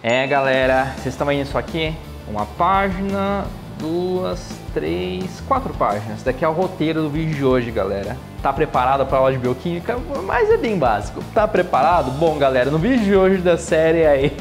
Galera, vocês estão vendo isso aqui? Uma página, 2, 3, 4 páginas. Esse daqui é o roteiro do vídeo de hoje, galera. Tá preparado para a aula de bioquímica? Mas é bem básico. Tá preparado? Bom, galera, no vídeo de hoje da série aí,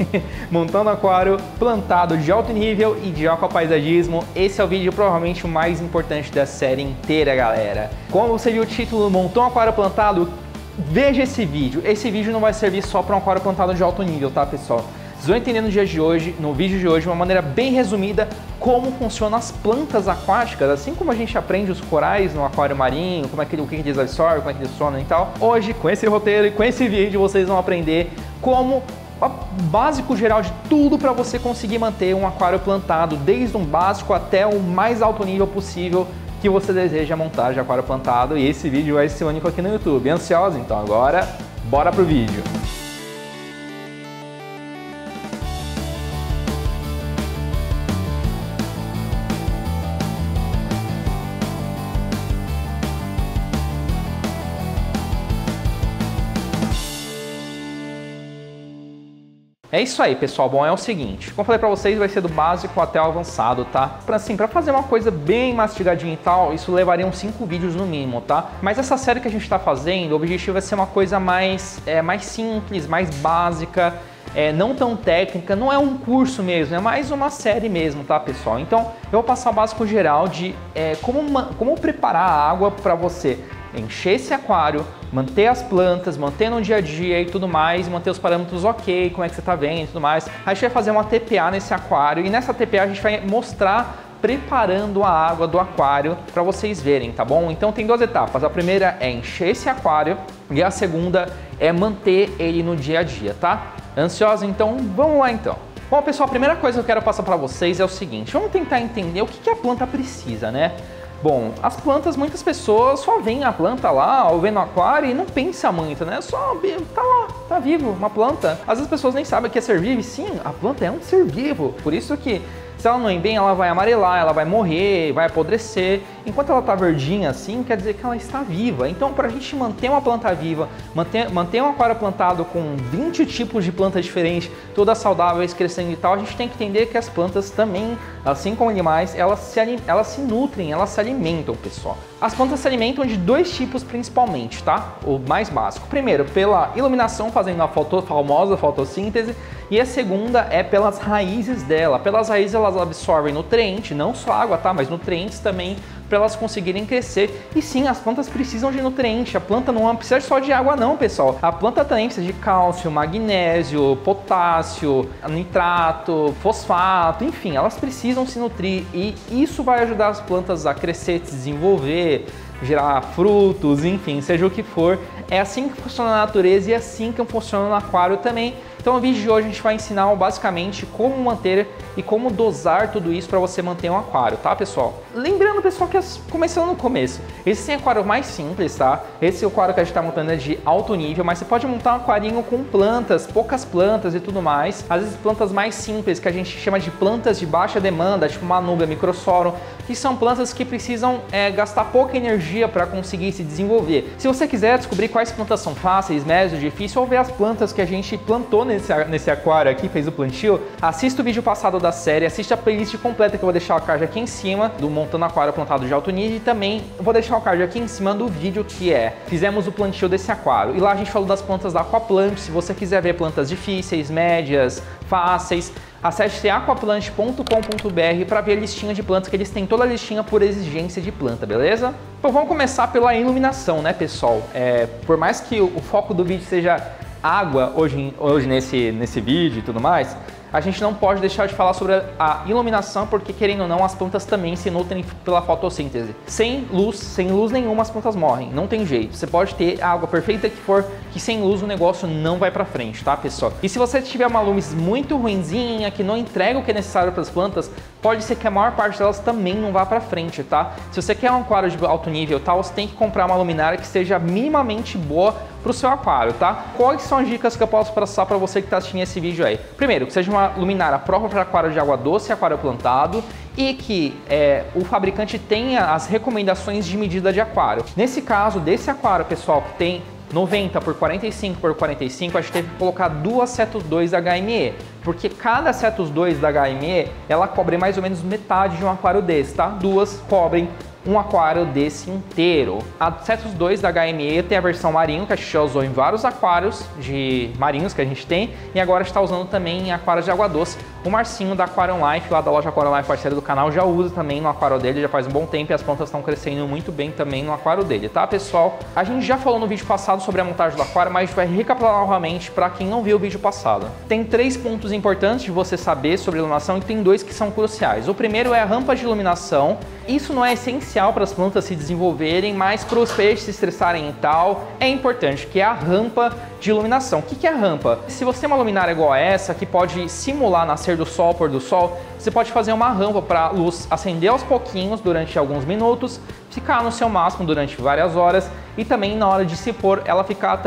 montando aquário plantado de alto nível e de aquapaisagismo, esse é o vídeo provavelmente o mais importante da série inteira, galera. Como você viu o título, montou um aquário plantado? Veja esse vídeo. Esse vídeo não vai servir só para um aquário plantado de alto nível, tá, pessoal? Vocês vão entender no dia de hoje, no vídeo de hoje, de uma maneira bem resumida, como funcionam as plantas aquáticas, assim como a gente aprende os corais no aquário marinho, como é que, o que eles absorvem, como é que eles funcionam e tal. Hoje, com esse roteiro e com esse vídeo, vocês vão aprender como o básico geral de tudo para você conseguir manter um aquário plantado, desde um básico até o mais alto nível possível que você deseja montar de aquário plantado. E esse vídeo vai ser único aqui no YouTube. Ansiosos? Então agora, bora pro vídeo! É isso aí, pessoal. Bom, é o seguinte, como eu falei pra vocês, vai ser do básico até o avançado, tá? Pra fazer uma coisa bem mastigadinha e tal, isso levaria uns 5 vídeos no mínimo, tá? Mas essa série que a gente tá fazendo, o objetivo é ser uma coisa mais simples, mais básica, não tão técnica, não é um curso mesmo, é mais uma série mesmo, tá, pessoal? Então, eu vou passar o básico geral de como preparar a água pra você encher esse aquário, manter as plantas, manter no dia a dia e tudo mais, manter os parâmetros ok, como é que você tá vendo e tudo mais. Aí a gente vai fazer uma TPA nesse aquário e nessa TPA a gente vai mostrar preparando a água do aquário para vocês verem, tá bom? Então tem 2 etapas. A primeira é encher esse aquário e a segunda é manter ele no dia a dia, tá? Ansiosos? Então vamos lá então. Bom, pessoal, a primeira coisa que eu quero passar para vocês é o seguinte, vamos tentar entender o que a planta precisa, né? Bom, as plantas, muitas pessoas só veem a planta lá, ou vê no aquário e não pensa muito, né? Só tá lá, tá vivo, uma planta. Às vezes as pessoas nem sabem que é ser vivo, e sim, a planta é um ser vivo. Por isso que, se ela não ir bem, ela vai amarelar, ela vai morrer, vai apodrecer. Enquanto ela tá verdinha assim, quer dizer que ela está viva. Então, para a gente manter uma planta viva, manter um aquário plantado com 20 tipos de plantas diferentes, todas saudáveis, crescendo e tal, a gente tem que entender que as plantas também, assim como animais, elas se nutrem, elas se alimentam, pessoal. As plantas se alimentam de 2 tipos principalmente, tá? O mais básico. Primeiro, pela iluminação, fazendo a famosa fotossíntese, e a segunda é pelas raízes dela. Pelas raízes elas absorvem nutrientes, não só água, tá? Mas nutrientes também, para elas conseguirem crescer. E sim, as plantas precisam de nutrientes. A planta não precisa só de água não, pessoal. A planta também precisa de cálcio, magnésio, potássio, nitrato, fosfato, enfim, elas precisam se nutrir e isso vai ajudar as plantas a crescer, se desenvolver, gerar frutos, enfim, seja o que for. É assim que funciona a natureza e é assim que funciona no aquário também. Então no vídeo de hoje a gente vai ensinar basicamente como manter e como dosar tudo isso para você manter um aquário, tá, pessoal? Lembrando, pessoal, que começando no começo, esse é o aquário mais simples, tá? Esse aquário que a gente está montando é de alto nível, mas você pode montar um aquarinho com plantas, poucas plantas e tudo mais. Às vezes plantas mais simples, que a gente chama de plantas de baixa demanda, tipo Manuga, Microsorum, que são plantas que precisam gastar pouca energia para conseguir se desenvolver. Se você quiser descobrir quais plantas são fáceis, médias, difíceis, ou ver as plantas que a gente plantou nesse aquário aqui, fez o plantio, assista o vídeo passado da série, assista a playlist completa que eu vou deixar o card aqui em cima, do Montando Aquário Plantado de Alto Nível, e também vou deixar o card aqui em cima do vídeo que fizemos o plantio desse aquário. E lá a gente falou das plantas da Aquaplant. Se você quiser ver plantas difíceis, médias, fáceis, acesse aquaplant.com.br para ver a listinha de plantas, que eles têm toda a listinha por exigência de planta, beleza? Então vamos começar pela iluminação, né, pessoal? Por mais que o foco do vídeo seja água hoje nesse vídeo e tudo mais, a gente não pode deixar de falar sobre a iluminação, porque querendo ou não, as plantas também se nutrem pela fotossíntese. Sem luz nenhuma as plantas morrem, não tem jeito. Você pode ter a água perfeita que for, que sem luz o negócio não vai pra frente, tá, pessoal? E se você tiver uma luz muito ruinzinha, que não entrega o que é necessário para as plantas, pode ser que a maior parte delas também não vá pra frente, tá? Se você quer um aquário de alto nível, tá, você tem que comprar uma luminária que seja minimamente boa pro seu aquário, tá? Quais são as dicas que eu posso passar para você que está assistindo esse vídeo aí? Primeiro, que seja uma luminária própria para aquário de água doce e aquário plantado, e que o fabricante tenha as recomendações de medida de aquário. Nesse caso, desse aquário, pessoal, que tem 90 por 45 por 45, a gente teve que colocar 2 Cetus 2 HME. porque cada Cetus 2 da HME, ela cobre mais ou menos metade de um aquário desse, tá? Duas cobrem um aquário desse inteiro. A Cetus 2 da HME tem a versão marinho, que a gente já usou em vários aquários de marinhos que a gente tem, e agora está usando também em aquários de água doce. O Marcinho da Aquarium Life, lá da loja Aquarium Life, parceiro do canal, já usa também no aquário dele, já faz um bom tempo, e as plantas estão crescendo muito bem também no aquário dele, tá, pessoal? A gente já falou no vídeo passado sobre a montagem do aquário, mas a gente vai recapitular novamente para quem não viu o vídeo passado. Tem 3 pontos importantes de você saber sobre iluminação e tem 2 que são cruciais. O primeiro é a rampa de iluminação. Isso não é essencial para as plantas se desenvolverem, mas para os peixes se estressarem e tal, é importante, que é a rampa de iluminação. O que é a rampa? Se você tem uma luminária igual a essa, que pode simular nascer do sol, pôr do sol, você pode fazer uma rampa para a luz acender aos pouquinhos durante alguns minutos, ficar no seu máximo durante várias horas e também na hora de se pôr, ela ficar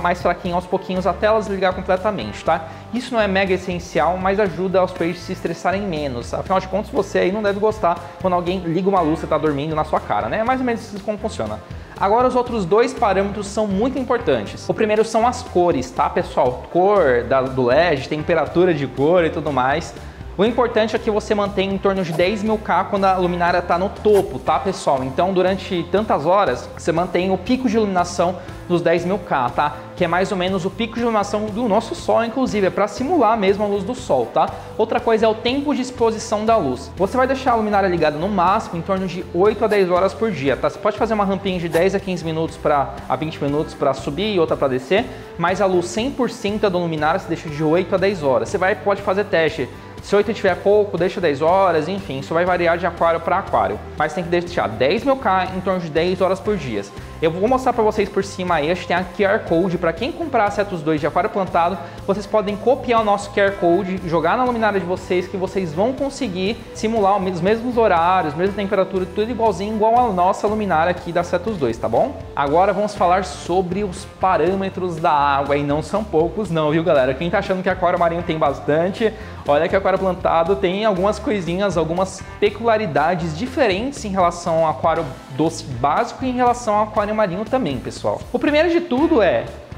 mais fraquinha aos pouquinhos até ela desligar completamente, tá? Isso não é mega essencial, mas ajuda os peixes a se estressarem menos. Afinal de contas, você aí não deve gostar quando alguém liga uma luz e tá dormindo na sua cara, né? É mais ou menos isso como funciona. Agora, os outros 2 parâmetros são muito importantes. O primeiro são as cores, tá, pessoal? Cor do LED, temperatura de cor e tudo mais. O importante é que você mantenha em torno de 10.000K quando a luminária está no topo, tá, pessoal? Então, durante tantas horas, você mantém o pico de iluminação dos 10.000K, tá? Que é mais ou menos o pico de iluminação do nosso sol, inclusive, é para simular mesmo a luz do sol, tá? Outra coisa é o tempo de exposição da luz. Você vai deixar a luminária ligada no máximo em torno de 8 a 10 horas por dia, tá? Você pode fazer uma rampinha de 10 a 15 minutos a 20 minutos para subir e outra para descer, mas a luz 100% da luminária você deixa de 8 a 10 horas. Você pode fazer teste. Se 8 tiver pouco, deixa 10 horas, enfim, isso vai variar de aquário para aquário. Mas tem que deixar 10.000K em torno de 10 horas por dia. Eu vou mostrar para vocês por cima aí, a gente tem a QR Code. Para quem comprar a Cetus 2 de aquário plantado, vocês podem copiar o nosso QR Code, jogar na luminária de vocês, que vocês vão conseguir simular os mesmos horários, mesma temperatura, tudo igualzinho, igual a nossa luminária aqui da Cetus 2, tá bom? Agora vamos falar sobre os parâmetros da água, e não são poucos não, viu, galera? Quem tá achando que aquário marinho tem bastante, olha que aquário plantado tem algumas coisinhas, algumas peculiaridades diferentes em relação ao aquário doce básico e em relação ao aquário marinho também, pessoal. O primeiro de tudo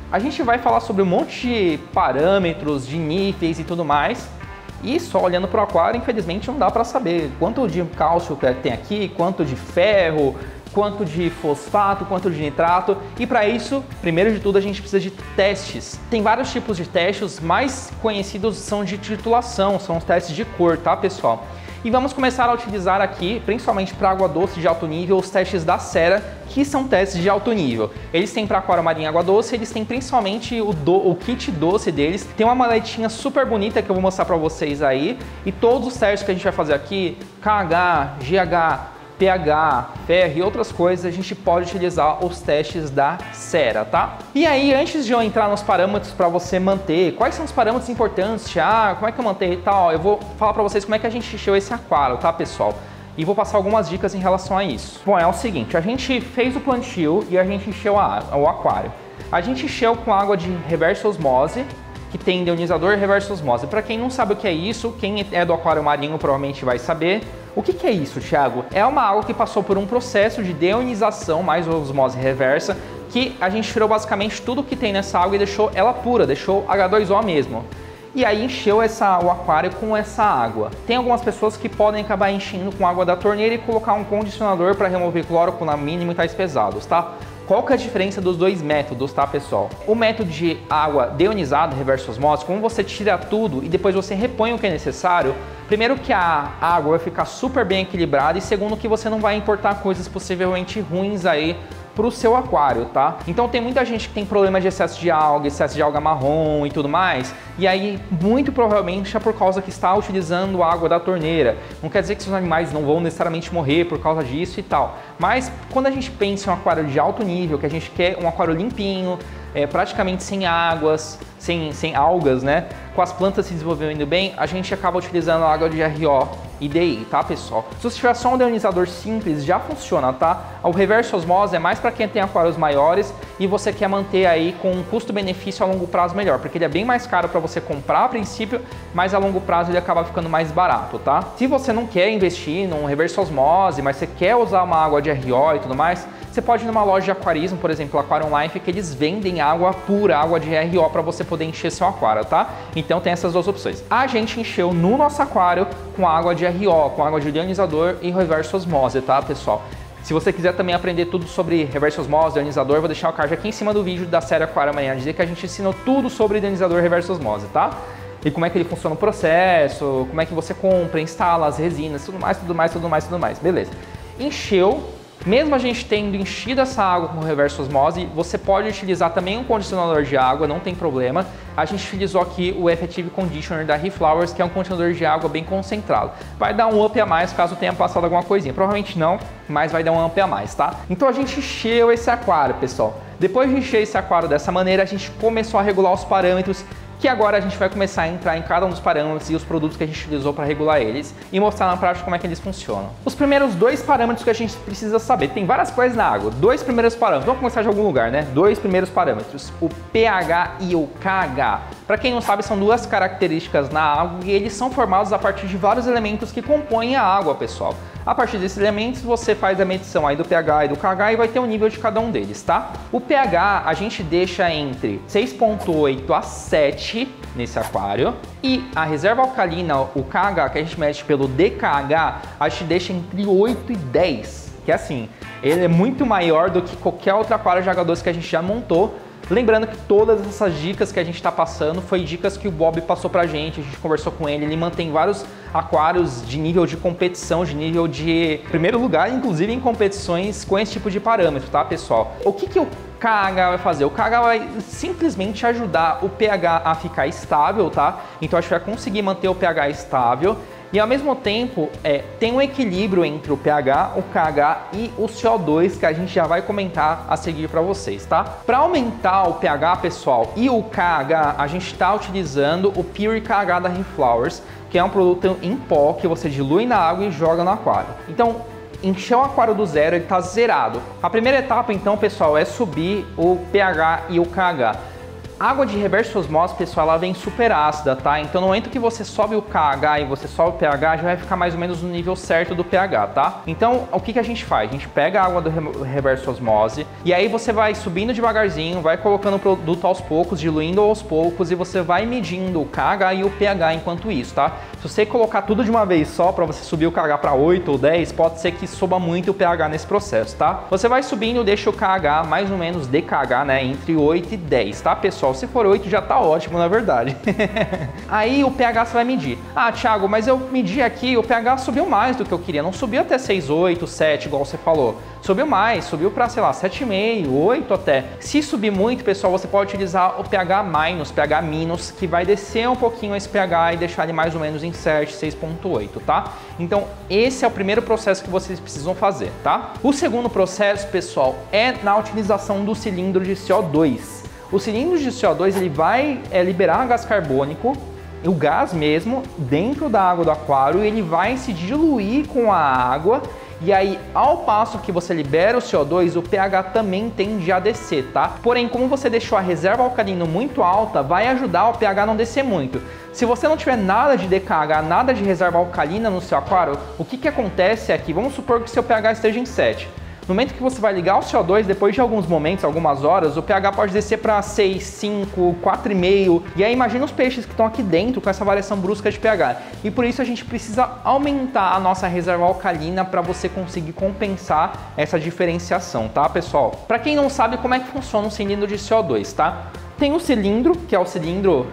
a gente vai falar sobre um monte de parâmetros, de níveis e tudo mais, e só olhando para o aquário, infelizmente, não dá para saber quanto de cálcio que tem aqui, quanto de ferro, quanto de fosfato, quanto de nitrato, e para isso, primeiro de tudo, a gente precisa de testes. Tem vários tipos de testes, os mais conhecidos são de titulação, são os testes de cor, tá, pessoal? E vamos começar a utilizar aqui, principalmente para água doce de alto nível, os testes da Cera, que são testes de alto nível. Eles têm para aquário marinho água doce, eles têm principalmente o kit doce deles. Tem uma maletinha super bonita que eu vou mostrar para vocês aí. E todos os testes que a gente vai fazer aqui, KH, GH, pH, ferro e outras coisas, a gente pode utilizar os testes da Cera, tá? E aí, antes de eu entrar nos parâmetros para você manter, quais são os parâmetros importantes, Thiago? Como é que eu mantenho e tal? Eu vou falar para vocês como é que a gente encheu esse aquário, tá, pessoal? E vou passar algumas dicas em relação a isso. Bom, é o seguinte, a gente fez o plantio e a gente encheu o aquário. A gente encheu com água de reversa osmose, que tem deionizador reversa osmose. Para quem não sabe o que é isso, quem é do aquário marinho provavelmente vai saber. O que é isso, Thiago? É uma água que passou por um processo de deonização mais osmose reversa, que a gente tirou basicamente tudo que tem nessa água e deixou ela pura, deixou H2O mesmo. E aí encheu o aquário com essa água. Tem algumas pessoas que podem acabar enchendo com água da torneira e colocar um condicionador para remover cloro na mínima e tais pesados, tá? Qual que é a diferença dos 2 métodos, tá, pessoal? O método de água deionizada, reversa osmose, como você tira tudo e depois você repõe o que é necessário, primeiro que a água vai ficar super bem equilibrada e segundo que você não vai importar coisas possivelmente ruins aí para o seu aquário, tá? Então tem muita gente que tem problema de excesso de alga marrom e tudo mais, e aí muito provavelmente é por causa que está utilizando água da torneira. Não quer dizer que seus animais não vão necessariamente morrer por causa disso e tal, mas quando a gente pensa em um aquário de alto nível, que a gente quer um aquário limpinho, praticamente sem águas, sem algas, né? Com as plantas se desenvolvendo bem, a gente acaba utilizando a água de RO e DI, tá, pessoal? Se você tiver só um deionizador simples, já funciona, tá? O reverso osmose é mais para quem tem aquários maiores e você quer manter aí com um custo-benefício a longo prazo melhor, porque ele é bem mais caro para você comprar a princípio, mas a longo prazo ele acaba ficando mais barato, tá? Se você não quer investir num reverso osmose, mas você quer usar uma água de RO e tudo mais, você pode ir numa loja de aquarismo, por exemplo, Aquarium Life, que eles vendem água pura, água de RO, para você poder encher seu aquário, tá? Então tem essas duas opções. A gente encheu no nosso aquário com água de RO, com água de ionizador e reverso osmose, tá, pessoal? Se você quiser também aprender tudo sobre reverso osmose, ionizador, vou deixar o card aqui em cima do vídeo da série Aquário Amanhã, dizer que a gente ensinou tudo sobre ionizador e reverso osmose, tá? E como é que ele funciona o processo, como é que você compra, instala as resinas, tudo mais, beleza. Encheu. Mesmo a gente tendo enchido essa água com reverso osmose, você pode utilizar também um condicionador de água, não tem problema. A gente utilizou aqui o Effective Conditioner da Reflowers, que é um condicionador de água bem concentrado. Vai dar um up a mais caso tenha passado alguma coisinha. Provavelmente não, mas vai dar um up a mais, tá? Então a gente encheu esse aquário, pessoal. Depois de encher esse aquário dessa maneira, a gente começou a regular os parâmetros, que agora a gente vai começar a entrar em cada um dos parâmetros e os produtos que a gente utilizou para regular eles e mostrar na prática como é que eles funcionam. Os primeiros dois parâmetros que a gente precisa saber, tem várias coisas na água, dois primeiros parâmetros, vamos começar de algum lugar, né? Dois primeiros parâmetros, o pH e o KH. Para quem não sabe, são duas características na água e eles são formados a partir de vários elementos que compõem a água, pessoal. A partir desses elementos, você faz a medição aí do pH e do KH e vai ter um nível de cada um deles, tá? O pH a gente deixa entre 6,8 a 7 nesse aquário e a reserva alcalina, o KH, que a gente mede pelo DKH, a gente deixa entre 8 e 10, que é assim, ele é muito maior do que qualquer outro aquário de água doce que a gente já montou. Lembrando que todas essas dicas que a gente está passando foi dicas que o Bob passou pra gente, a gente conversou com ele, ele mantém vários aquários de nível de competição, de nível de primeiro lugar, inclusive em competições com esse tipo de parâmetro, tá, pessoal? O que o KH vai fazer? O KH vai simplesmente ajudar o pH a ficar estável, tá? Então a gente vai conseguir manter o pH estável. E ao mesmo tempo, tem um equilíbrio entre o pH, o KH e o CO2 que a gente já vai comentar a seguir para vocês, tá? Para aumentar o pH, pessoal, e o KH, a gente está utilizando o Pure KH da Reflowers, que é um produto em pó que você dilui na água e joga no aquário. Então, encher o aquário do zero, ele está zerado. A primeira etapa, então, pessoal, é subir o pH e o KH. A água de reverso osmose, pessoal, ela vem super ácida, tá? Então no momento que você sobe o KH e você sobe o pH, já vai ficar mais ou menos no nível certo do pH, tá? Então o que a gente faz? A gente pega a água do reverso osmose e aí você vai subindo devagarzinho, vai colocando o produto aos poucos, diluindo aos poucos e você vai medindo o KH e o pH enquanto isso, tá? Se você colocar tudo de uma vez só para você subir o KH para 8 ou 10, pode ser que suba muito o pH nesse processo, tá? Você vai subindo, deixa o KH mais ou menos DKH, né, entre 8 e 10, tá, pessoal? Se for 8 já tá ótimo, na verdade. Aí o pH você vai medir. Ah, Thiago, mas eu medi aqui, o pH subiu mais do que eu queria. Não subiu até 6, 8, 7, igual você falou. Subiu mais, subiu para, sei lá, 7,5, 8 até. Se subir muito, pessoal, você pode utilizar o pH-, pH-, que vai descer um pouquinho esse pH e deixar ele mais ou menos em 7, 6,8, tá? Então, esse é o primeiro processo que vocês precisam fazer, tá? O segundo processo, pessoal, é na utilização do cilindro de CO2. O cilindro de CO2 ele vai liberar gás carbônico, o gás mesmo, dentro da água do aquário, e ele vai se diluir com a água. E aí, ao passo que você libera o CO2, o pH também tende a descer, tá? Porém, como você deixou a reserva alcalina muito alta, vai ajudar o pH a não descer muito. Se você não tiver nada de DKH, nada de reserva alcalina no seu aquário, o que acontece é que, vamos supor que seu pH esteja em 7. No momento que você vai ligar o CO2, depois de alguns momentos, algumas horas, o pH pode descer para 6, 5, 4,5. E aí imagina os peixes que estão aqui dentro com essa variação brusca de pH. E por isso a gente precisa aumentar a nossa reserva alcalina para você conseguir compensar essa diferenciação, tá, pessoal? Para quem não sabe como é que funciona um cilindro de CO2, tá? Tem o cilindro, que é o cilindro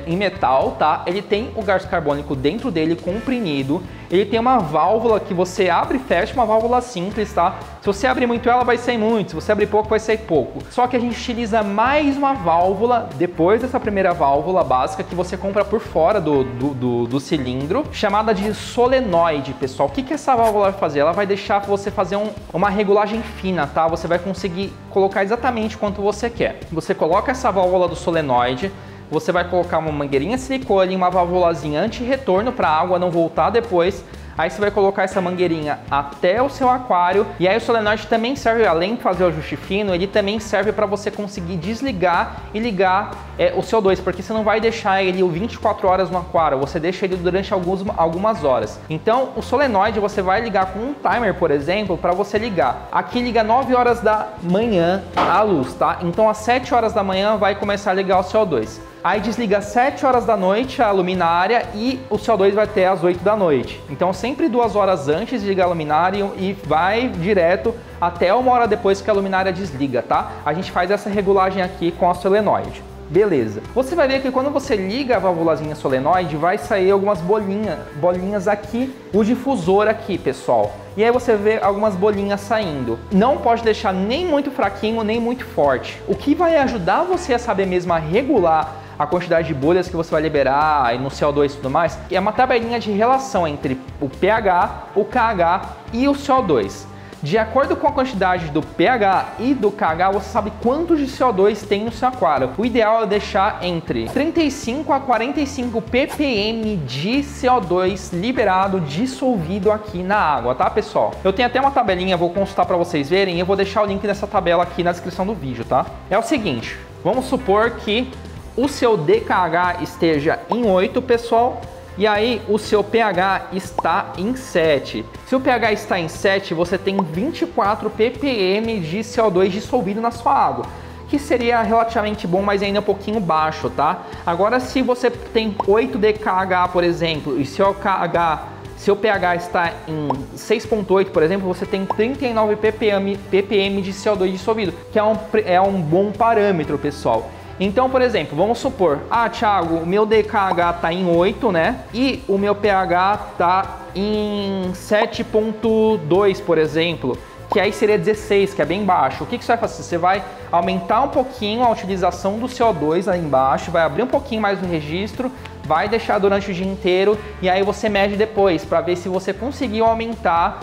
em metal, tá? Ele tem o gás carbônico dentro dele comprimido. Ele tem uma válvula que você abre e fecha, uma válvula simples, tá? Se você abrir muito ela, vai sair muito. Se você abrir pouco, vai sair pouco. Só que a gente utiliza mais uma válvula, depois dessa primeira válvula básica, que você compra por fora do cilindro, chamada de solenoide, pessoal. O que essa válvula vai fazer? Ela vai deixar você fazer uma regulagem fina, tá? Você vai conseguir colocar exatamente quanto você quer. Você coloca essa válvula do solenoide, você vai colocar uma mangueirinha de silicone, uma válvulazinha anti-retorno para a água não voltar depois. Aí você vai colocar essa mangueirinha até o seu aquário. E aí o solenoide também serve, além de fazer o ajuste fino, ele também serve para você conseguir desligar e ligar o CO2, porque você não vai deixar ele 24 horas no aquário, você deixa ele durante algumas horas. Então o solenoide você vai ligar com um timer, por exemplo, para você ligar. Aqui liga 9 horas da manhã a luz, tá? Então às 7 horas da manhã vai começar a ligar o CO2. Aí desliga às 7 horas da noite a luminária e o CO2 vai ter às 8 da noite. Então sempre 2 horas antes de ligar a luminária e vai direto até 1 hora depois que a luminária desliga, tá? A gente faz essa regulagem aqui com a solenoide. Beleza. Você vai ver que quando você liga a válvulazinha solenoide, vai sair algumas bolinhas aqui, o difusor aqui, pessoal. E aí você vê algumas bolinhas saindo. Não pode deixar nem muito fraquinho, nem muito forte. O que vai ajudar você a saber mesmo a regular a quantidade de bolhas que você vai liberar no CO2 e tudo mais, é uma tabelinha de relação entre o pH, o KH e o CO2. De acordo com a quantidade do pH e do KH, você sabe quanto de CO2 tem no seu aquário. O ideal é deixar entre 35 a 45 ppm de CO2 liberado, dissolvido aqui na água, tá, pessoal? Eu tenho até uma tabelinha, vou consultar para vocês verem, e eu vou deixar o link dessa tabela aqui na descrição do vídeo, tá? É o seguinte, vamos supor que o seu DKH esteja em 8, pessoal, e aí o seu pH está em 7. Se o pH está em 7, você tem 24 ppm de CO2 dissolvido na sua água, que seria relativamente bom, mas ainda um pouquinho baixo, tá? Agora, se você tem 8 DKH, por exemplo, e seu pH está em 6.8, por exemplo, você tem 39 ppm de CO2 dissolvido, que é um bom parâmetro, pessoal. Então, por exemplo, vamos supor, Thiago, o meu DKH está em 8, né? E o meu pH está em 7.2, por exemplo, que aí seria 16, que é bem baixo. O que você vai fazer? Você vai aumentar um pouquinho a utilização do CO2 aí embaixo, vai abrir um pouquinho mais o registro, vai deixar durante o dia inteiro e aí você mede depois para ver se você conseguiu aumentar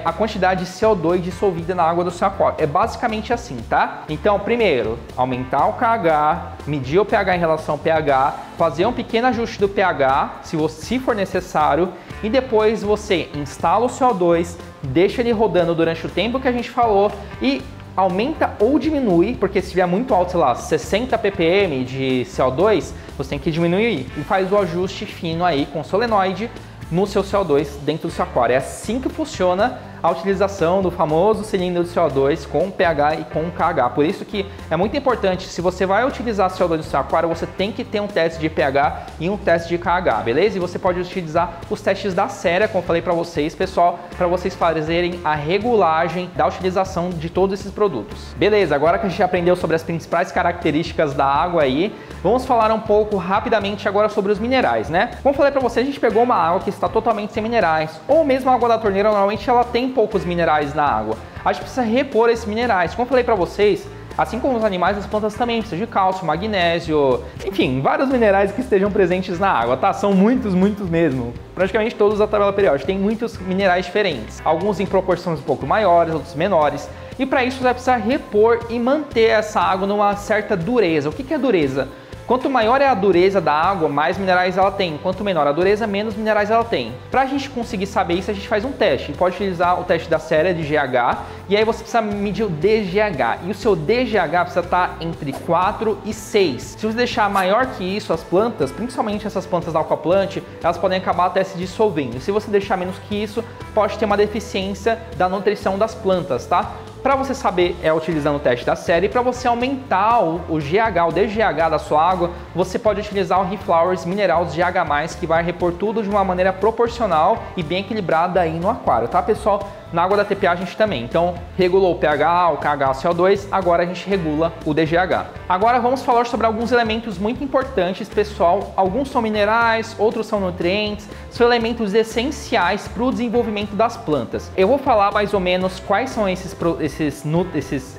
a quantidade de CO2 dissolvida na água do seu aquário. É basicamente assim, tá? Então, primeiro, aumentar o KH, medir o pH em relação ao pH, fazer um pequeno ajuste do pH, se for necessário, e depois você instala o CO2, deixa ele rodando durante o tempo que a gente falou e aumenta ou diminui, porque se estiver muito alto, sei lá, 60 ppm de CO2, você tem que diminuir e faz o ajuste fino aí com solenoide no seu CO2 dentro do seu aquário. É assim que funciona a utilização do famoso cilindro de CO2 com pH e com KH. Por isso que é muito importante, se você vai utilizar CO2 no seu aquário, você tem que ter um teste de pH e um teste de KH, beleza? E você pode utilizar os testes da série, como eu falei para vocês, pessoal, para vocês fazerem a regulagem da utilização de todos esses produtos. Beleza, agora que a gente aprendeu sobre as principais características da água aí, vamos falar um pouco rapidamente agora sobre os minerais, né? Como eu falei para vocês, a gente pegou uma água que está totalmente sem minerais, ou mesmo a água da torneira, normalmente ela tem poucos minerais na água. A gente precisa repor esses minerais. Como eu falei para vocês, assim como os animais, as plantas também precisam de cálcio, magnésio, enfim, vários minerais que estejam presentes na água, tá? São muitos mesmo. Praticamente todos da tabela periódica. Tem muitos minerais diferentes. Alguns em proporções um pouco maiores, outros menores. E para isso você vai precisar repor e manter essa água numa certa dureza. O que é dureza? Quanto maior é a dureza da água, mais minerais ela tem. Quanto menor a dureza, menos minerais ela tem. Para a gente conseguir saber isso, a gente faz um teste. A gente pode utilizar o teste da série de GH e aí você precisa medir o DGH. E o seu DGH precisa estar entre 4 e 6. Se você deixar maior que isso, as plantas, principalmente essas plantas da aquaplante, elas podem acabar até se dissolvendo. Se você deixar menos que isso, pode ter uma deficiência da nutrição das plantas, tá? Para você saber, utilizando o teste da série, para você aumentar o GH, o DGH da sua água, você pode utilizar o Reflowers Minerals GH+, que vai repor tudo de uma maneira proporcional e bem equilibrada aí no aquário, tá, pessoal? Na água da TPA a gente também, então regulou o pH, o KH, o CO2, agora a gente regula o DGH. Agora vamos falar sobre alguns elementos muito importantes, pessoal. Alguns são minerais, outros são nutrientes, são elementos essenciais para o desenvolvimento das plantas. Eu vou falar mais ou menos quais são esses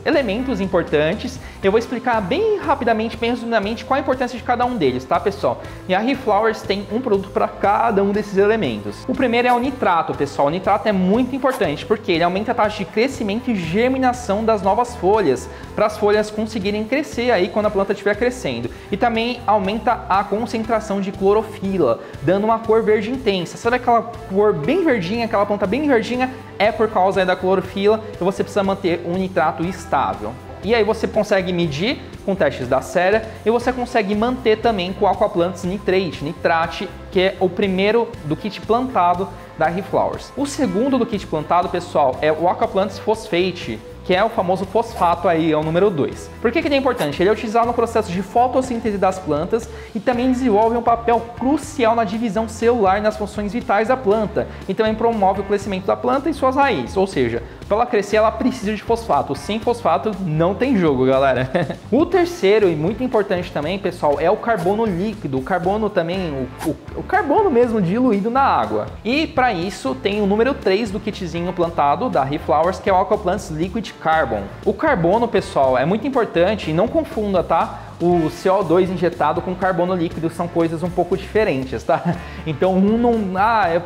elementos importantes. Eu vou explicar bem rapidamente, bem resumidamente, qual a importância de cada um deles, tá, pessoal? E a Reflowers tem um produto para cada um desses elementos. O primeiro é o nitrato, pessoal. O nitrato é muito importante. importante porque ele aumenta a taxa de crescimento e germinação das novas folhas, para as folhas conseguirem crescer aí quando a planta estiver crescendo. E também aumenta a concentração de clorofila, dando uma cor verde intensa. Sabe aquela cor bem verdinha, aquela planta bem verdinha? É por causa da clorofila e você precisa manter um nitrato estável. E aí você consegue medir com testes da Sera e você consegue manter também com o Aquaplantis Nitrate, que é o primeiro do kit plantado da ReFlowers. O segundo do kit plantado, pessoal, é o Aquaplantis Phosphate, que é o famoso fosfato aí, é o número 2. Por que ele é importante? Ele é utilizado no processo de fotossíntese das plantas e também desenvolve um papel crucial na divisão celular e nas funções vitais da planta e também promove o crescimento da planta e suas raízes, ou seja, para ela crescer ela precisa de fosfato, sem fosfato não tem jogo, galera. O terceiro e muito importante também, pessoal, é o carbono líquido, o carbono também, o carbono mesmo diluído na água. E para isso tem o número 3 do kitzinho plantado da ReFlowers, que é o Aquaplantis Liquid Carbon. O carbono, pessoal, é muito importante e não confunda, tá? O CO2 injetado com carbono líquido são coisas um pouco diferentes, tá? Então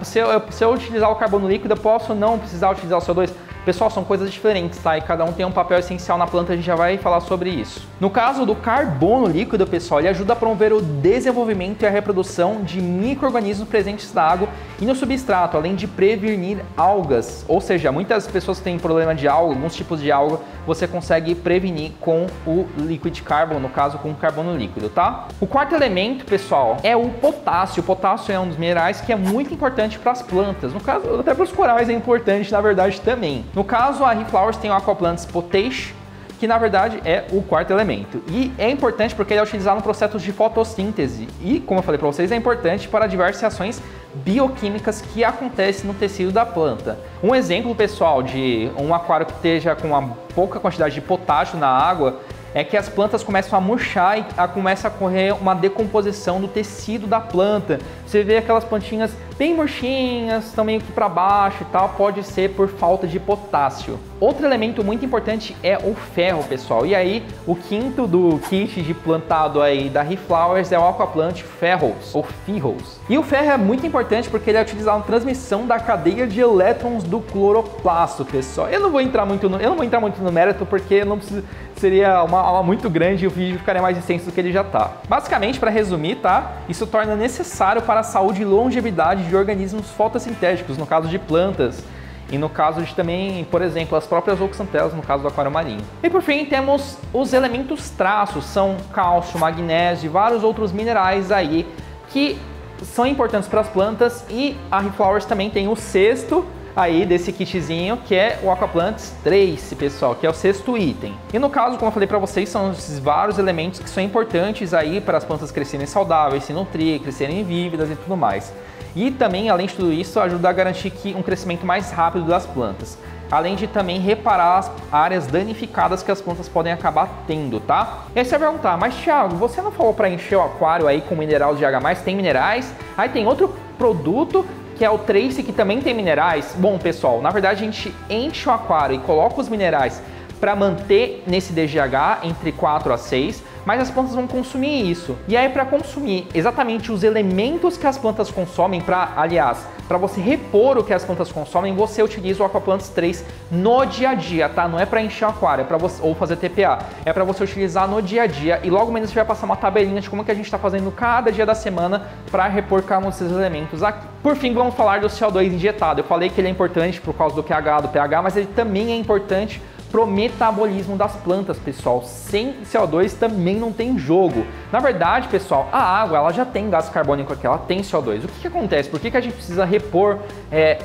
se eu utilizar o carbono líquido, eu posso não precisar utilizar o CO2? Pessoal, são coisas diferentes, tá? E cada um tem um papel essencial na planta, a gente já vai falar sobre isso. No caso do carbono líquido, pessoal, ele ajuda a promover o desenvolvimento e a reprodução de micro-organismos presentes na água e no substrato, além de prevenir algas. Ou seja, muitas pessoas têm problema de alga, alguns tipos de alga, você consegue prevenir com o Liquid Carbon, no caso com o carbono líquido, tá? O quarto elemento, pessoal, é o potássio. O potássio é um dos minerais que é muito importante para as plantas. No caso, até para os corais é importante, na verdade, também. No caso, a ReFlowers tem o Aquaplantis Potash, que na verdade é o quarto elemento. E é importante porque ele é utilizado no processo de fotossíntese. E, como eu falei para vocês, é importante para diversas reações bioquímicas que acontecem no tecido da planta. Um exemplo, pessoal, de um aquário que esteja com uma pouca quantidade de potássio na água é que as plantas começam a murchar e começa a ocorrer uma decomposição do tecido da planta. Você vê aquelas plantinhas bem murchinhas, estão meio que para baixo e tal, pode ser por falta de potássio. Outro elemento muito importante é o ferro, pessoal. E aí, o quinto do kit de plantado aí da ReFlowers é o Aquaplant Ferrous, ou Ferrous. E o ferro é muito importante porque ele é utilizado na transmissão da cadeia de elétrons do cloroplasto, pessoal. Eu não vou entrar muito no mérito porque não precisa, seria uma aula muito grande e o vídeo ficaria mais extenso do que ele já tá. Basicamente, para resumir, tá? Isso torna necessário para a saúde e longevidade de organismos fotossintéticos, no caso de plantas, e no caso de também, por exemplo, as próprias zooxantelas, no caso do aquário marinho. E por fim, temos os elementos traços, são cálcio, magnésio e vários outros minerais aí que são importantes para as plantas, e a ReFlowers também tem o sexto aí desse kitzinho, que é o Aquaplantis Trace, pessoal, que é o sexto item. E no caso, como eu falei para vocês, são esses vários elementos que são importantes aí para as plantas crescerem saudáveis, se nutrir, crescerem vívidas e tudo mais. E também, além de tudo isso, ajuda a garantir um crescimento mais rápido das plantas, além de também reparar as áreas danificadas que as plantas podem acabar tendo, tá? E aí você vai perguntar, mas Thiago, você não falou para encher o aquário aí com mineral de H+, tem minerais? Aí tem outro produto que é o Trace, que também tem minerais. Bom, pessoal, na verdade a gente enche o aquário e coloca os minerais para manter nesse DGH entre 4 a 6, mas as plantas vão consumir isso. E aí, para consumir exatamente os elementos que as plantas consomem, para você repor o que as plantas consomem, você utiliza o Aquaplantis 3 no dia a dia, tá? Não é para encher o aquário, é para você, ou fazer TPA, é para você utilizar no dia a dia, e logo menos a gente vai passar uma tabelinha de como que a gente está fazendo cada dia da semana para repor cada um desses elementos aqui. Por fim, vamos falar do CO2 injetado. Eu falei que ele é importante por causa do QH, do pH, mas ele também é importante pro metabolismo das plantas, pessoal. Sem CO2 também não tem jogo. Na verdade, pessoal, a água ela já tem gás carbônico aqui, ela tem CO2. O que acontece? Por que a gente precisa repor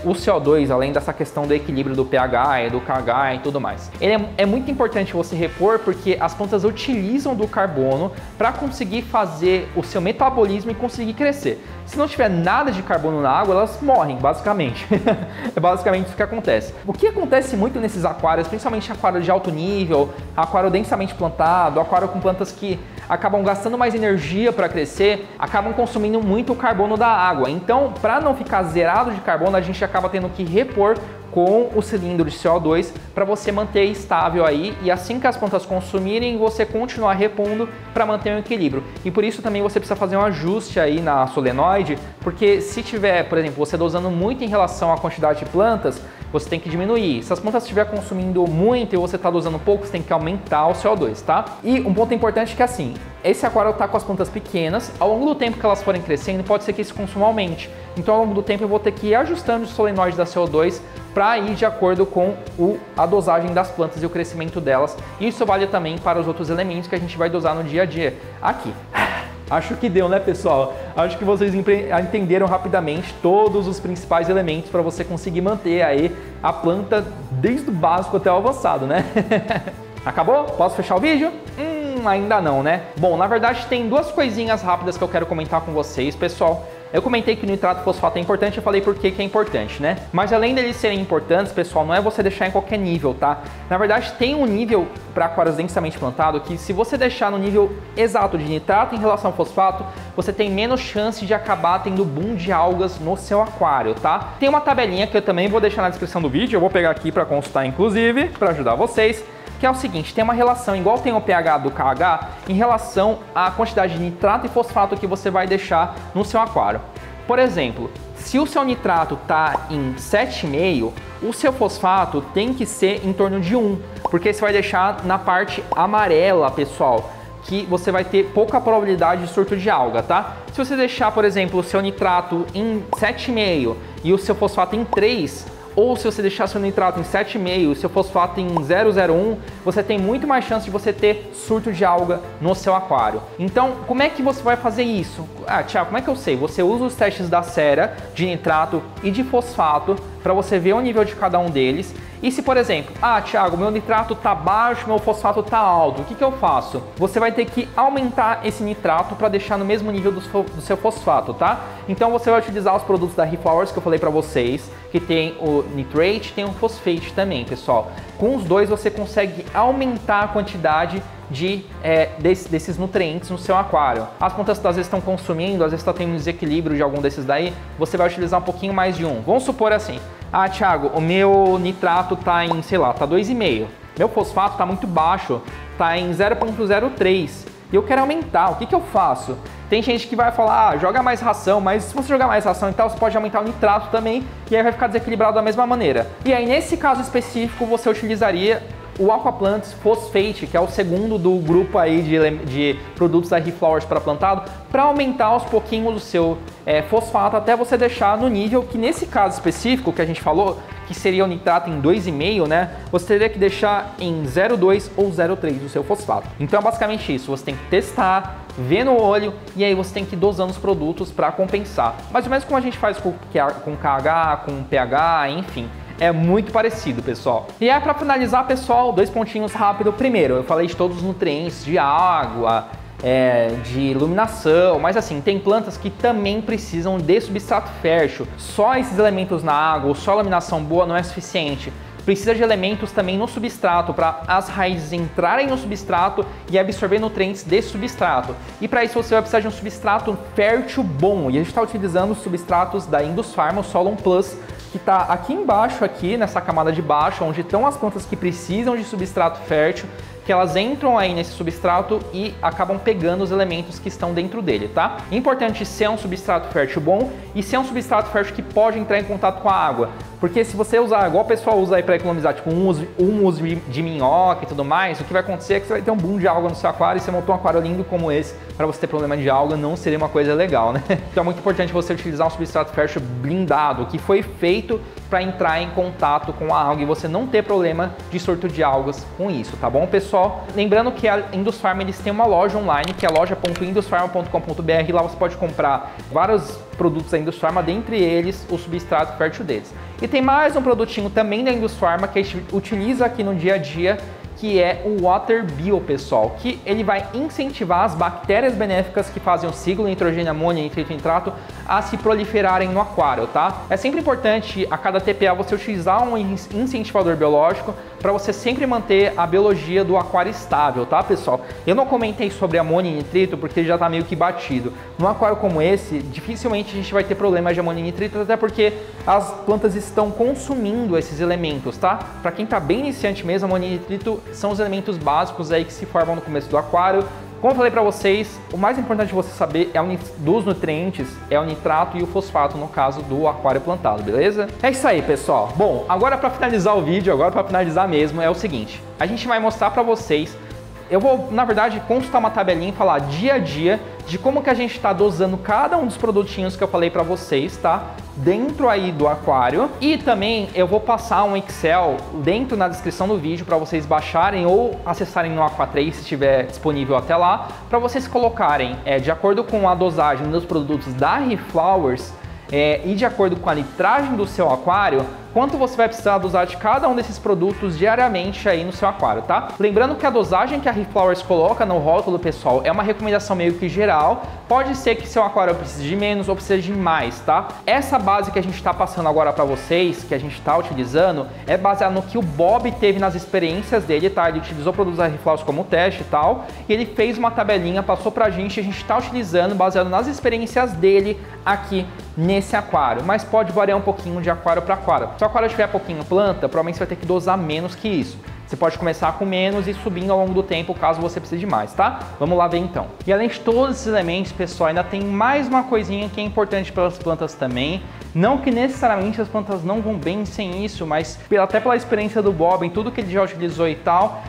o CO2, além dessa questão do equilíbrio do pH, do KH e tudo mais? Ele é muito importante você repor porque as plantas utilizam do carbono para conseguir fazer o seu metabolismo e conseguir crescer. Se não tiver nada de carbono na água, elas morrem, basicamente. É basicamente isso que acontece. O que acontece muito nesses aquários, principalmente aquário de alto nível, aquário densamente plantado, aquário com plantas que acabam gastando mais energia para crescer, acabam consumindo muito o carbono da água. Então, para não ficar zerado de carbono, a gente acaba tendo que repor com o cilindro de CO2 para você manter estável aí, e assim que as plantas consumirem, você continuar repondo para manter o equilíbrio. E por isso também você precisa fazer um ajuste aí na solenoide, porque se tiver, por exemplo, você dosando muito em relação à quantidade de plantas, você tem que diminuir. Se as plantas estiver consumindo muito e você está dosando pouco, você tem que aumentar o CO2, tá? E um ponto importante é que assim, esse aquário está com as plantas pequenas, ao longo do tempo que elas forem crescendo, pode ser que esse consumo aumente. Então ao longo do tempo eu vou ter que ir ajustando o solenoide da CO2 para ir de acordo com a dosagem das plantas e o crescimento delas. Isso vale também para os outros elementos que a gente vai dosar no dia a dia. Aqui. Acho que deu, né, pessoal? Acho que vocês entenderam rapidamente todos os principais elementos para você conseguir manter aí a planta desde o básico até o avançado, né? Acabou? Posso fechar o vídeo? Ainda não, né? Bom, na verdade tem duas coisinhas rápidas que eu quero comentar com vocês, pessoal. Eu comentei que o nitrato fosfato é importante, eu falei por que é importante, né? Mas além deles serem importantes, pessoal, não é você deixar em qualquer nível, tá? Na verdade, tem um nível para aquários densamente plantado que se você deixar no nível exato de nitrato em relação ao fosfato, você tem menos chance de acabar tendo boom de algas no seu aquário, tá? Tem uma tabelinha que eu também vou deixar na descrição do vídeo, eu vou pegar aqui para consultar, inclusive, para ajudar vocês, que é o seguinte, tem uma relação, igual tem o pH do KH, em relação à quantidade de nitrato e fosfato que você vai deixar no seu aquário. Por exemplo, se o seu nitrato está em 7,5, o seu fosfato tem que ser em torno de 1, porque você vai deixar na parte amarela, pessoal, que você vai ter pouca probabilidade de surto de alga, tá? Se você deixar, por exemplo, o seu nitrato em 7,5 e o seu fosfato em 3, ou se você deixar seu nitrato em 7,5 e seu fosfato em 0,01, você tem muito mais chance de você ter surto de alga no seu aquário. Então, como é que você vai fazer isso? Thiago, como é que eu sei? Você usa os testes da cera, de nitrato e de fosfato para você ver o nível de cada um deles. E se, por exemplo, Thiago, meu nitrato tá baixo, meu fosfato tá alto, o que eu faço? Você vai ter que aumentar esse nitrato para deixar no mesmo nível do seu fosfato, tá? Então você vai utilizar os produtos da ReFlowers que eu falei para vocês, que tem o nitrate, tem o fosfate também, pessoal. Com os dois você consegue aumentar a quantidade desses nutrientes no seu aquário. As plantas às vezes estão consumindo, às vezes está tendo um desequilíbrio de algum desses daí, você vai utilizar um pouquinho mais de um. Vamos supor assim, Thiago, o meu nitrato tá em, sei lá, tá 2,5. Meu fosfato tá muito baixo, tá em 0,03. E eu quero aumentar, o que eu faço? Tem gente que vai falar, joga mais ração, mas se você jogar mais ração e tal, você pode aumentar o nitrato também, e aí vai ficar desequilibrado da mesma maneira. E aí, nesse caso específico, você utilizaria o Aquaplant Phosphate, que é o segundo do grupo aí de produtos da ReFlowers para plantado, para aumentar aos pouquinhos o seu fosfato até você deixar no nível que, nesse caso específico que a gente falou, que seria o nitrato em 2,5, né? Você teria que deixar em 0,2 ou 0,3 o seu fosfato. Então é basicamente isso, você tem que testar, ver no olho e aí você tem que ir dosando os produtos para compensar. Mais ou menos como a gente faz com KH, com pH, enfim. É muito parecido, pessoal. E para finalizar, pessoal, 2 pontinhos rápido. Primeiro, eu falei de todos os nutrientes, de água, de iluminação, mas assim, tem plantas que também precisam de substrato fértil. Só esses elementos na água ou só iluminação boa não é suficiente. Precisa de elementos também no substrato para as raízes entrarem no substrato e absorver nutrientes desse substrato. E para isso você vai precisar de um substrato fértil bom. E a gente está utilizando os substratos da Indusfarma, o Solon Plus, que está aqui embaixo, aqui nessa camada de baixo, onde estão as plantas que precisam de substrato fértil, que elas entram aí nesse substrato e acabam pegando os elementos que estão dentro dele, tá? Importante ser um substrato fértil bom e ser um substrato fértil que pode entrar em contato com a água. Porque se você usar, igual o pessoal usa aí para economizar, tipo humus de minhoca e tudo mais, o que vai acontecer é que você vai ter um boom de alga no seu aquário e você montou um aquário lindo como esse, para você ter problema de alga, não seria uma coisa legal, né? Então é muito importante você utilizar um substrato fértil blindado, que foi feito para entrar em contato com a alga e você não ter problema de surto de algas com isso, tá bom, pessoal? Lembrando que a Indusfarma, eles têm uma loja online, que é loja.indusfarma.com.br, lá você pode comprar vários produtos da Indusfarma, dentre eles o substrato fértil deles. E tem mais um produtinho também da Indusfarma que a gente utiliza aqui no dia a dia, que é o Water Bio, pessoal, que ele vai incentivar as bactérias benéficas que fazem o ciclo nitrogênio, amônia, nitrito e nitrato a se proliferarem no aquário, tá? É sempre importante a cada TPA você utilizar um incentivador biológico para você sempre manter a biologia do aquário estável, tá, pessoal? Eu não comentei sobre amônia e nitrito porque já tá meio que batido. Num aquário como esse, dificilmente a gente vai ter problemas de amônia e nitrito, até porque as plantas estão consumindo esses elementos, tá? Para quem tá bem iniciante mesmo, amônia e nitrito são os elementos básicos aí que se formam no começo do aquário, Como eu falei para vocês, o mais importante de você saber dos nutrientes é o nitrato e o fosfato, no caso do aquário plantado, beleza? É isso aí, pessoal. Bom, agora para finalizar o vídeo, agora para finalizar mesmo, é o seguinte. A gente vai mostrar para vocês. Eu vou, na verdade, consultar uma tabelinha e falar dia a dia de como que a gente está dosando cada um dos produtinhos que eu falei para vocês, tá? Dentro aí do aquário. E também eu vou passar um Excel dentro na descrição do vídeo para vocês baixarem ou acessarem no Aqua3 se estiver disponível até lá, para vocês colocarem de acordo com a dosagem dos produtos da Reflowers e de acordo com a litragem do seu aquário, quanto você vai precisar dosar de cada um desses produtos diariamente aí no seu aquário, tá? Lembrando que a dosagem que a Reflowers coloca no rótulo, pessoal, é uma recomendação meio que geral. Pode ser que seu aquário precise de menos ou precise de mais, tá? Essa base que a gente está passando agora para vocês, que a gente está utilizando, é baseada no que o Bob teve nas experiências dele, tá? Ele utilizou produtos da Reflowers como teste e tal, e ele fez uma tabelinha, passou pra gente e a gente está utilizando baseado nas experiências dele aqui nesse aquário, mas pode variar um pouquinho de aquário para aquário. Se o aquário tiver pouquinho planta, provavelmente você vai ter que dosar menos que isso. Você pode começar com menos e subindo ao longo do tempo, caso você precise de mais, tá? Vamos lá ver então. E além de todos esses elementos, pessoal, ainda tem mais uma coisinha que é importante para as plantas também. Não que necessariamente as plantas não vão bem sem isso, mas até pela experiência do Bob, em tudo que ele já utilizou e tal,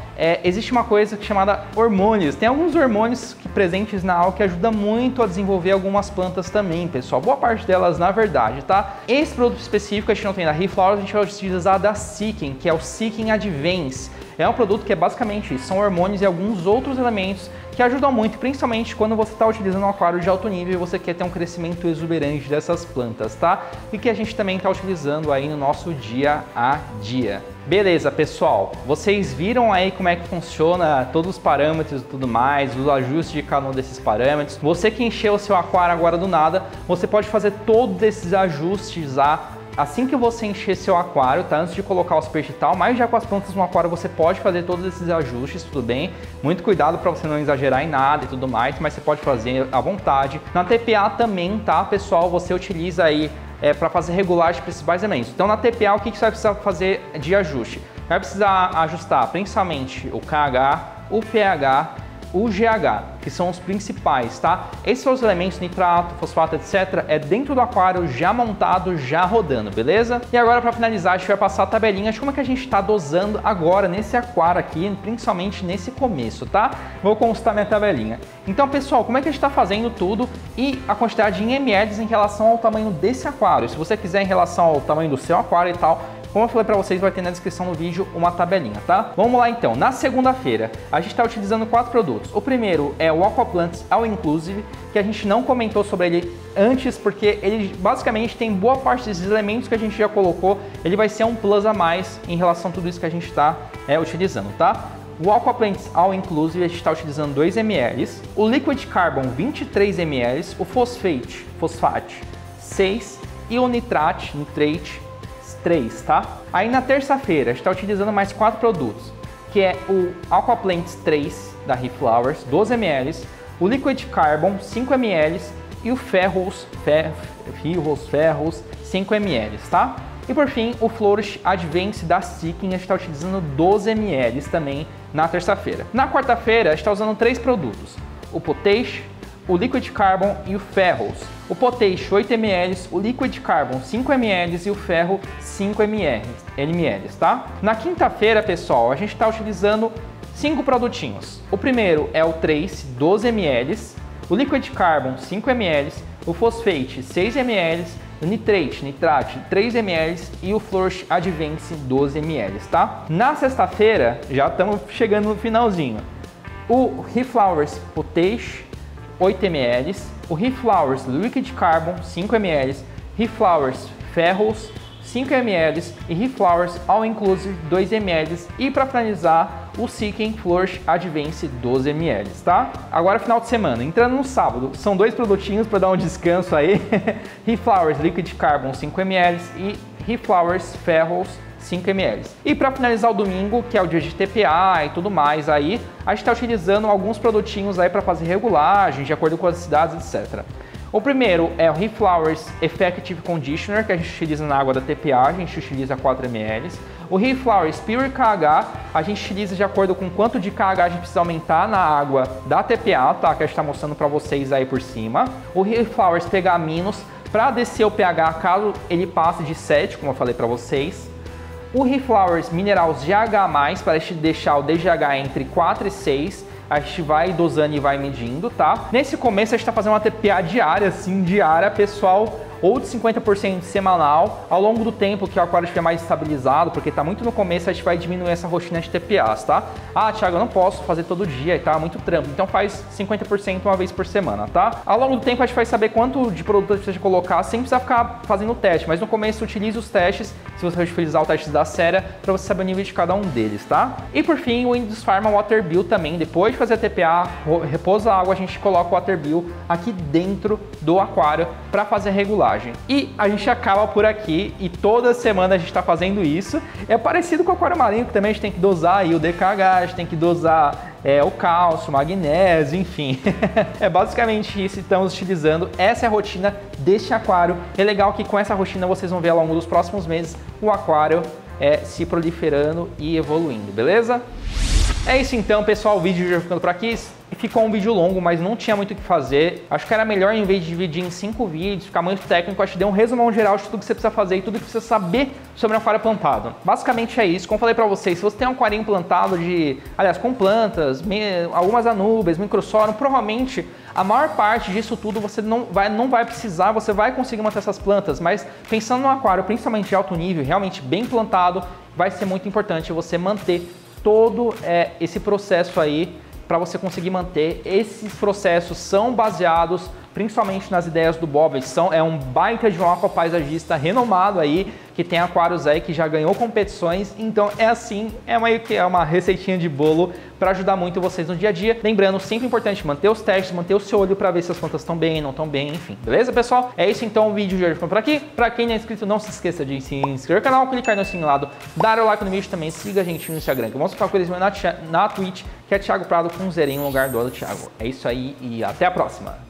existe uma coisa chamada hormônios. Tem alguns hormônios presentes na água que ajudam muito a desenvolver algumas plantas também, pessoal. Boa parte delas, na verdade, tá? Esse produto específico a gente não tem da Reflowers, a gente vai utilizar da Seeking, que é o Seeking Advance. É um produto que é basicamente isso, são hormônios e alguns outros elementos que ajudam muito, principalmente quando você está utilizando um aquário de alto nível e você quer ter um crescimento exuberante dessas plantas, tá? E que a gente também está utilizando aí no nosso dia a dia. Beleza, pessoal, vocês viram aí como é que funciona todos os parâmetros e tudo mais, os ajustes de cada um desses parâmetros. Você que encheu o seu aquário agora do nada, você pode fazer todos esses ajustes assim que você encher seu aquário, tá? Antes de colocar os peixes e tal, mas já com as plantas no aquário você pode fazer todos esses ajustes, tudo bem? Muito cuidado para você não exagerar em nada e tudo mais, mas você pode fazer à vontade. Na TPA também, tá, pessoal? Você utiliza aí para fazer regulagem de principais elementos. Então na TPA o que você vai precisar fazer de ajuste? Vai precisar ajustar principalmente o KH, o pH, o GH, que são os principais, tá? Esses são os elementos, nitrato, fosfato, etc. É dentro do aquário, já montado, já rodando, beleza? E agora, para finalizar, a gente vai passar a tabelinha de como é que a gente está dosando agora nesse aquário aqui, principalmente nesse começo, tá? Vou consultar minha tabelinha. Então, pessoal, como é que a gente está fazendo tudo e a quantidade em ml em relação ao tamanho desse aquário? Se você quiser em relação ao tamanho do seu aquário e tal, como eu falei para vocês, vai ter na descrição do vídeo uma tabelinha, tá? Vamos lá então. Na segunda-feira, a gente está utilizando 4 produtos. O primeiro é o Aquaplants All Inclusive, que a gente não comentou sobre ele antes, porque ele basicamente tem boa parte desses elementos que a gente já colocou. Ele vai ser um plus a mais em relação a tudo isso que a gente está utilizando, tá? O Aquaplants All Inclusive, a gente está utilizando 2 ml. O Liquid Carbon, 23 ml. O Fosfate, 6. E o Nitrate, 3, tá? Aí na terça-feira a gente está utilizando mais 4 produtos, que é o Aquaplants 3 da Reflowers, 12 ml, o Liquid Carbon 5 ml e o Ferros 5 ml, tá? E por fim, o Flourish Advance da Seeking, a gente está utilizando 12 ml também na terça-feira. Na quarta-feira a gente está usando 3 produtos, o Potash, o Liquid Carbon e o Ferros. O Potash 8 ml, o Liquid Carbon 5 ml e o Ferro 5 ml, tá? Na quinta-feira, pessoal, a gente está utilizando 5 produtinhos. O primeiro é o 3, 12 ml, o Liquid Carbon 5 ml, o Fosfate 6 ml, o Nitrate 3 ml e o Flourish Advance 12 ml, tá? Na sexta-feira, já estamos chegando no finalzinho. O Reflowers Potash 8 ml, o Reflowers Liquid Carbon 5 ml, Reflowers Ferros 5 ml e Reflowers All Inclusive 2 ml e para finalizar o Seeking Flourish Advance 12 ml, tá? Agora final de semana, entrando no sábado, são 2 produtinhos para dar um descanso aí, Reflowers Liquid Carbon 5 ml e Reflowers Ferros 5 ml. E para finalizar o domingo, que é o dia de TPA e tudo mais aí, a gente está utilizando alguns produtinhos aí para fazer regulagem, de acordo com as cidades, etc. O primeiro é o Reflowers Effective Conditioner, que a gente utiliza na água da TPA, a gente utiliza 4 ml. O Reflowers Pure KH, a gente utiliza de acordo com quanto de KH a gente precisa aumentar na água da TPA, tá? Que a gente está mostrando para vocês aí por cima. O Reflowers pH-, para descer o pH caso ele passe de 7, como eu falei para vocês. O Reflowers Minerals GH+, para a gente deixar o DGH entre 4 e 6. A gente vai dosando e vai medindo, tá? Nesse começo a gente tá fazendo uma TPA diária, assim, diária, pessoal, ou de 50% semanal. Ao longo do tempo que o aquário estiver mais estabilizado, porque tá muito no começo, a gente vai diminuir essa rotina de TPAs, tá? Ah, Thiago, eu não posso fazer todo dia e tá muito trampo, então faz 50% uma vez por semana, tá? Ao longo do tempo a gente vai saber quanto de produto a gente precisa colocar, sem precisar ficar fazendo o teste, mas no começo utilize os testes, se você utilizar o teste da série, para você saber o nível de cada um deles, tá? E por fim, o Indus Pharma Water Bill também, depois de fazer a TPA, repousa a água, a gente coloca o Water Bill aqui dentro do aquário para fazer a regulagem. E a gente acaba por aqui e toda semana a gente está fazendo isso. É parecido com o aquário marinho, que também a gente tem que dosar aí o DKH, a gente tem que dosar o cálcio, o magnésio, enfim. É basicamente isso que estamos utilizando. Essa é a rotina deste aquário. É legal que com essa rotina vocês vão ver ao longo dos próximos meses o aquário se proliferando e evoluindo, beleza? É isso então, pessoal, o vídeo já ficando por aqui. Ficou um vídeo longo, mas não tinha muito o que fazer. Acho que era melhor, em vez de dividir em 5 vídeos, ficar muito técnico, acho que dei um resumão geral de tudo que você precisa fazer e tudo que precisa saber sobre um aquário plantado. Basicamente é isso. Como eu falei pra vocês, se você tem um aquário plantado com plantas, algumas anúbias, microsorum, provavelmente a maior parte disso tudo você não vai precisar, você vai conseguir manter essas plantas, mas pensando no aquário, principalmente de alto nível, realmente bem plantado, vai ser muito importante você manter todo esse processo aí, para você conseguir manter. Esses processos são baseados principalmente nas ideias do Bob. É um baita de um aquapaisagista renomado aí, que tem aquários aí que já ganhou competições. Então é uma receitinha de bolo para ajudar muito vocês no dia a dia. Lembrando, sempre importante manter os testes, manter o seu olho para ver se as plantas estão bem, não estão bem, enfim. Beleza, pessoal? É isso então, o vídeo de hoje ficou por aqui. Para quem não é inscrito, não se esqueça de se inscrever no canal, clicar no sininho lá, dar o like no vídeo também, siga a gente no Instagram, que vamos ficar com eles na Twitch, que é Thiago Prado com um zerinho no lugar do outro Thiago. É isso aí e até a próxima!